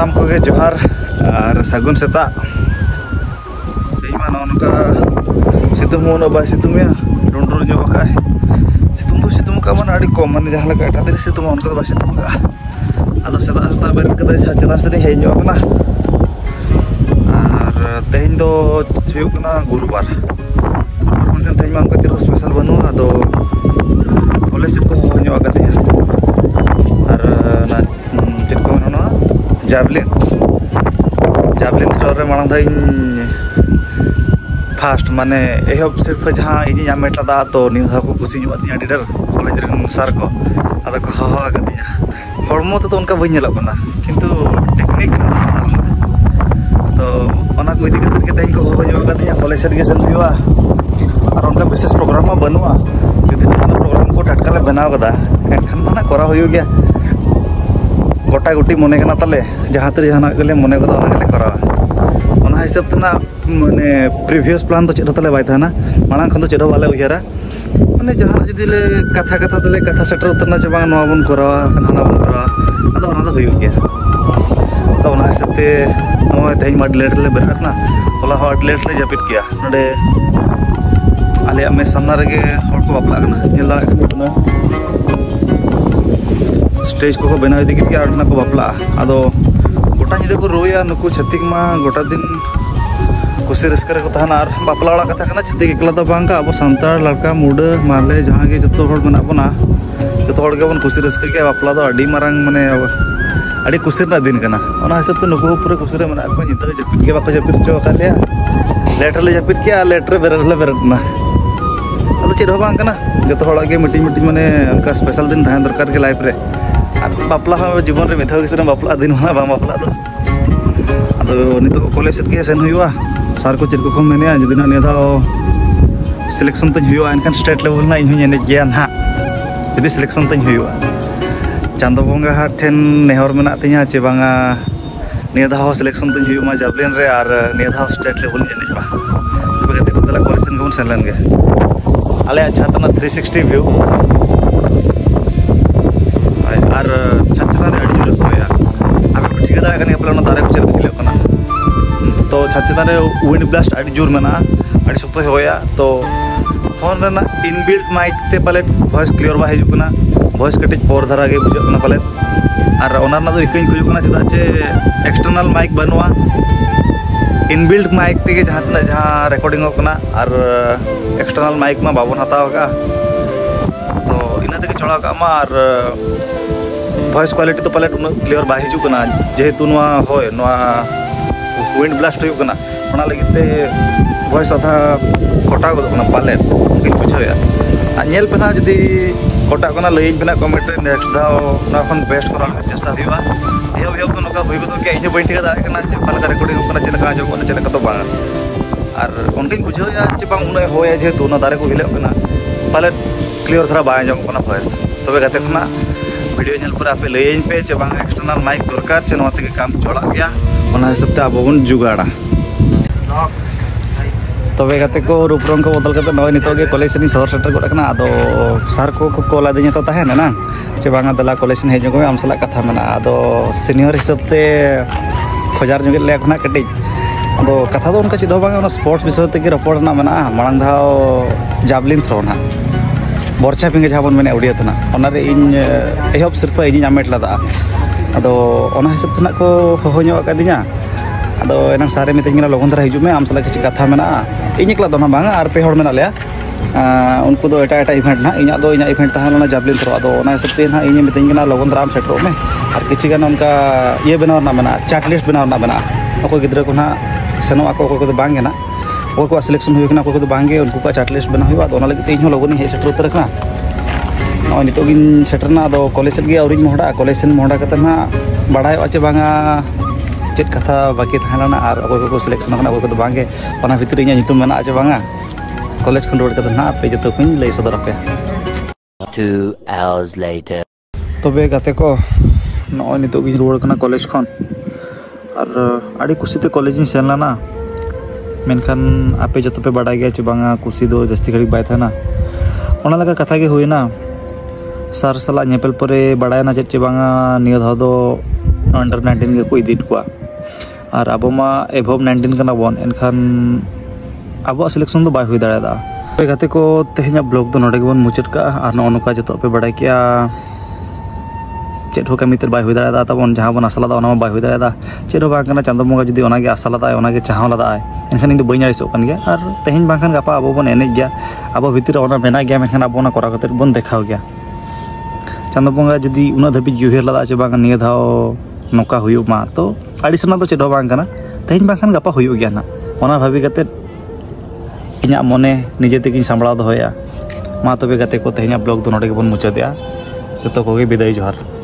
सानाम को जोहार और सगुन सेता नौका सितुंग बै सितुंग डुंड्रू जोका सितुंग का मन कम माने जहाँ एटा दिन सितुंग उनका बै सितुंग अद सेता सेता बेरद कते चेतान से हेजना और तेहन दो गुरुबार मेन तेहन मा उनका स्पेशल बनू अद कॉलेज को होना और चेक को मेना जावलिन थ्रो रे मांग दा फास्ट माने एहब सिर्फ जहाँ इन मेटा तो निधा को कुछ अड़ी डर कॉलेज सार को अद को हड़मो तो उनका बना किंतु टेक्निक तो ओना को इदी करके तेहन को होगा कॉलेज रे सेन हुआ और उनका विशेष प्रोग्राम बनूआ जुदी प्रोग्राम को टटका ले बनाव कदा एनखान ना करा हो गया गोटा गुटी मने कना ताले जहाँ तरी जहाँ गले मने कदा ओना गले करा ओना हिसाब तना माने प्रीवियस प्लान तो चेdo ताले बाय थाना मांग खन तो चेdo वाले उयारा माने जहाँ जुदी ले कथा कथा ताले कथा सेटर उतरना चे बांग नवा बन करा हाना बन करा अदा ओना दो हुयो गया तो ओना हिसाब ते नवा तेहन मा लेट ले बेरना ओला हो लेट ले जापित किया नडे आले में सामना रे हर को बापला ना स्टेज को बना इदी के आड़ना को बापला अदो गोटा निदे को रोया नुकु छतिक मा गोटा दिन खुशी रस्कर को तहना और बापला वाला कथा कना छतिक एकला तो बांका अब संतार लड़का मुडे माले जहां के जतो हड़ बना बना जतो हड़ के बन खुशी रस्कर के बापला तो अडी मारंग माने अडी खुशी ना दिन कना ओना हिसाब तो नुकु पूरे खुशी रे मना को नितो जपित के बापा जपित चो कालिया लेटर ले जपित के लेटर बेरना अब चेद बांग कना जतो हड़ के मीटिंग माने उनका स्पेशल दिन तहन दरकार के लाइफ रे बापला जीवन रे मिथाव किसी बापला दिन बापला अद नित कॉलेज के सेन हुआ सार को चेक को मेने जुदी ना निया सिलेक्शन तक हुआ एनखान स्टेट लेवल ना इन एने गया ना जुदी सिलेक्शन तक हुआ चांदो बंगा हाथ ठेन नेहर मेना तिया चे बांगा निया धाव सिलेक्शन तक हुआ जावलिन रे और निया स्टेट लेवल एने बा तबे गते को तला कॉलेज को सेन लेन गे आले छातना 360 व्यू और छात्र रे अड़ी जोर होया अब ठीक दाड़ा कने अपना दारे को चल खेले कना तो छात्र रे विंड ब्लास्ट अड़ी जोर मेना अड़ी सख्त होया तो फोन रेना इनबिल्ट माइक ते पाले वॉइस क्लियर बा हिजु कना वॉइस कटिज पोर धरा गे बुझो कना पाले और ओना ना तो इकइन खुजु कना चदा चे एक्सटर्नल माइक बनवा इनबिल्ट माइक ते जहाँ रिकॉर्डिंग कना और एक्सटर्नल माइक मा बाबन हताव का तो इना ते चढ़ा का मा और वॉइस क्वालिटी तो पाले क्लियर बा हिजु कना जेहेतु नवा होय नवा विंड ब्लास्ट हो कना ओना लगिते वॉइस आधा कटा गो कना पाले किन बुझाया नेल पेना जदी कटा कना लई पेना कमेंट रे नेक्स्ट दाव ना खन बेस्ट करा चेष्टा हुआ एहो तो नका हुई गो के इन बइन ठीक दाड़ा कना जे पालका रिकॉर्डिंग कना चेलका आजो कना चेलका तो बा और उनकिन बुझाया जे बांग उना होय जेहेतु ना दारे को हिले कना पाले क्लियर थरा बा आजो कना वॉइस तबे गते कना वीडियो नेल पर आपे लइन पे चे बांग एक्सटर्नल माइक दरकार चे नवा ते काम चला गया ओना हिसाब ते अब बन जुगाड़ा तबे गते को रूपरंग को बदल करते नय नितो के कॉलेज नि शहर सेटर गड कना अदो सार को कॉल आदिन तो तहन ना चे बांगा दला कॉलेज नि हेजो को आम सला कथा मना अदो सीनियर हिसाब ते खोजार जगे ले खना कटि अदो कथा दो उनका चिदो बांगा स्पोर्ट्स विषय ते के रपोर्ट ना मना मांग धाव जावलिन थ्रो ना बरछा पिंगे जहाँ बन मेने उड़िया तना ओना रे इन एहब सिर्फ इन आमेट लदा अदो ओना हिसाब तना को होहन्यो अकादिया अदो एना सारे मितेंगना लगन धरा हिजु में आम सला किछि कथा मेना इन एकला दना बांगा आर पे हड़ मेना लेया उनको दो एटा एटा इवेंट ना इना दो इना इवेंट तहाना जावलिन थ्रो अदो ओना हिसाब ते ना इन मितेंगना लगन धरा आम सेटरो में और किछि गान उनका ये बनाव ना मेना चार्ट लिस्ट बनाव ना मेना अको गिद्रा को ना सेनो अको को बांगे ना को सिलेक्शन हुई को बांगे उनको का चार्ट लिस्ट बना हुआ तो लगे इन लगन हे सेटर उतर का नय नितो गिन सेटरना दो कॉलेज गे औरिन मोहडा कॉलेज मोहडा कते ना बाडाय आचे बांगा चेत कथा बाकी थाना और अको को सिलेक्शन होना अको बांगे ओना भितर इया नितो मेना आचे बांगा कॉलेज खन रोड कते ना पे जतो कुन लई सदर पे 2 hours later तबे गाते को नय नितो गिन रोड कना कॉलेज खन और आडी खुशीते कॉलेज नि सेनला ना मेनखान आपे जतो पे बड़ा गया चे बांगा कुसी दो जस्ती घड़ी बाय था ना ओना लगा कथा के हुई ना सार सला नेपल परे बड़ा ना चे बांगा निया धाव दो अंडर 19 के को इदित को और अब मा एभव 19 कना बोन एनखान अब सिलेक्शन तो बाय हुई दाड़ा गाते को तेहना ब्लॉग तो नोडे गेबन मुचाद का और नोका जो पे बड़ा किया चेट हो कमी बाय हुई दाड़ा तबन जहाँ बन आसाला ओना बाय हुई दाड़ा चेट हो बांगना चांदो बंगा जुदी ओना गे आसाला ओना गे चाहव लदा एनखान इन दो बइन आड़िसो कान गया और तेहन बांखान गापा अब बन एनेज गया अब भितर ओना मेना गया मेखान अब ओना करा कते बन देखाव गया चांदो बंगा जुदी उना धाबी उहर लदा चे बांगा निया धाव नौका हुयो मा तो आड़िसना तो चेट हो बांगना तेहन बांखान गापा हुयो गया ना ओना भाबी कते इन्या मने निजे तेगिन सांभळाव दोहया मा तबे गाते को तेहना ब्लॉग दो नोडे गेबन मुचादया जतो कोगे बिदाय जोहार।